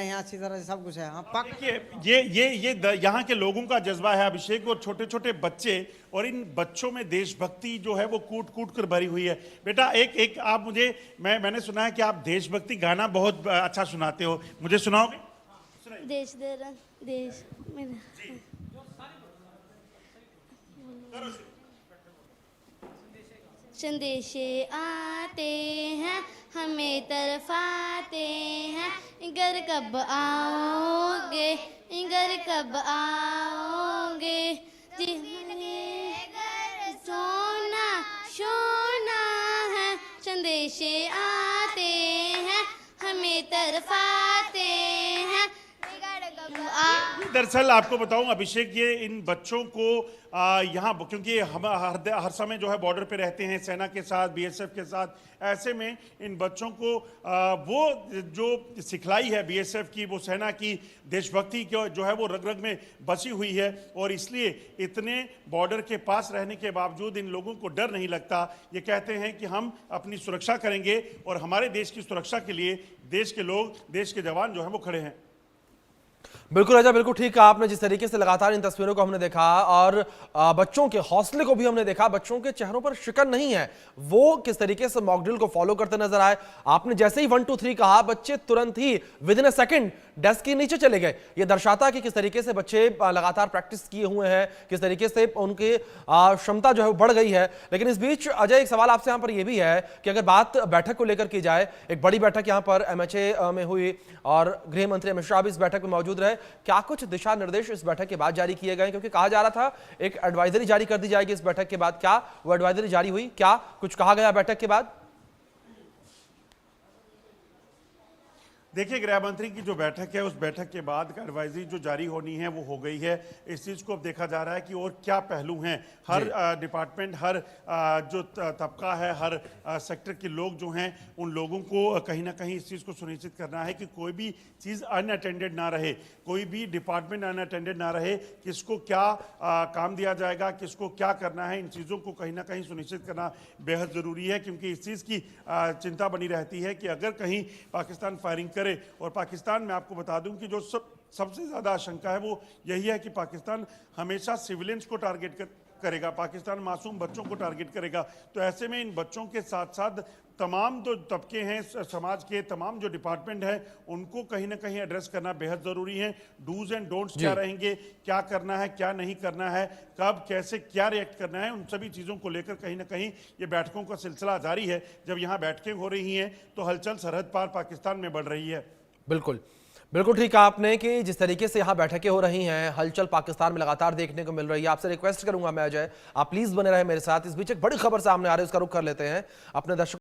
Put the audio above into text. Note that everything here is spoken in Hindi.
यहाँ अच्छी तरह से सब कुछ है। हाँ देखिए ये यहाँ के लोगों का जज्बा है अभिषेक, और छोटे छोटे बच्चे, और इन बच्चों में देशभक्ति जो है वो कूट कूट कर भरी हुई है। बेटा एक आप मुझे, मैंने सुना है कि आप देशभक्ति गाना बहुत अच्छा सुनाते हो, मुझे सुनाओगे? देश दे रहा देश मेरा। संदेशे आते हैं हमें तरफाते हैं, घर कब आओगे, घर कब आओगे, सोना सोना है। संदेशे आते हैं हमें तरफाते हैं, दरअसल आपको बताऊं अभिषेक, ये इन बच्चों को यहाँ, क्योंकि हम हर समय जो है बॉर्डर पे रहते हैं सेना के साथ, बीएसएफ के साथ, ऐसे में इन बच्चों को वो जो सिखलाई है बीएसएफ की, वो सेना की देशभक्ति जो है वो रग रग में बसी हुई है, और इसलिए इतने बॉर्डर के पास रहने के बावजूद इन लोगों को डर नहीं लगता। ये कहते हैं कि हम अपनी सुरक्षा करेंगे, और हमारे देश की सुरक्षा के लिए देश के लोग, देश के जवान जो हैं वो खड़े हैं। बिल्कुल राजा, बिल्कुल ठीक कहा आपने। जिस तरीके से लगातार इन तस्वीरों को हमने देखा और बच्चों के हौसले को भी हमने देखा, बच्चों के चेहरों पर शिकन नहीं है, वो किस तरीके से मॉक ड्रिल को फॉलो करते नजर आए। आपने जैसे ही 1 2 3 कहा, बच्चे तुरंत ही within a second desk के नीचे चले गए। ये दर्शाता कि किस तरीके से बच्चे लगातार प्रैक्टिस किए हुए हैं, किस तरीके से उनकी क्षमता जो है वो बढ़ गई है। लेकिन इस बीच अजय, एक सवाल आपसे यहां पर यह भी है कि अगर बात बैठक को लेकर की जाए, एक बड़ी बैठक यहां पर एमएचए में हुई और गृह मंत्री अमित शाह भी इस बैठक में मौजूद रहे, क्या कुछ दिशा निर्देश इस बैठक के बाद जारी किए गए? क्योंकि कहा जा रहा था एक एडवाइजरी जारी कर दी जाएगी इस बैठक के बाद, क्या वो एडवाइजरी जारी हुई? क्या कुछ कहा गया बैठक के बाद? देखिए, गृह मंत्री की जो बैठक है, उस बैठक के बाद एडवाइजरी जो जारी होनी है वो हो गई है। इस चीज़ को अब देखा जा रहा है कि और क्या पहलू हैं। हर डिपार्टमेंट, हर जो तबका है, हर सेक्टर के लोग जो हैं, उन लोगों को कहीं ना कहीं इस चीज़ को सुनिश्चित करना है कि कोई भी चीज़ अनअटेंडेड ना रहे, कोई भी डिपार्टमेंट अनअटेंडेड ना रहे। किसको क्या काम दिया जाएगा, किसको क्या करना है, इन चीज़ों को कहीं ना कहीं सुनिश्चित करना बेहद ज़रूरी है, क्योंकि इस चीज़ की चिंता बनी रहती है कि अगर कहीं पाकिस्तान फायरिंग करे, और पाकिस्तान में आपको बता दूं कि जो सबसे ज़्यादा आशंका है वो यही है कि पाकिस्तान हमेशा सिविलियंस को टारगेट करेगा, पाकिस्तान मासूम बच्चों को टारगेट करेगा। तो ऐसे में इन बच्चों के साथ साथ तमाम जो तबके हैं समाज के, तमाम जो डिपार्टमेंट हैं, उनको कहीं ना कहीं एड्रेस करना बेहद ज़रूरी है। डूज एंड डोंट्स क्या रहेंगे, क्या करना है, क्या नहीं करना है, कब कैसे क्या रिएक्ट करना है, उन सभी चीज़ों को लेकर कहीं ना कहीं ये बैठकों का सिलसिला जारी है। जब यहाँ बैठकें हो रही हैं तो हलचल सरहद पार पाकिस्तान में बढ़ रही है। बिल्कुल बिल्कुल ठीक कहा आपने कि जिस तरीके से यहाँ बैठकें हो रही हैं, हलचल पाकिस्तान में लगातार देखने को मिल रही है। आपसे रिक्वेस्ट करूंगा मैं अजय, आप प्लीज बने रहे मेरे साथ। इस बीच एक बड़ी खबर सामने आ रही है, उसका रुख कर लेते हैं अपने दर्शकों।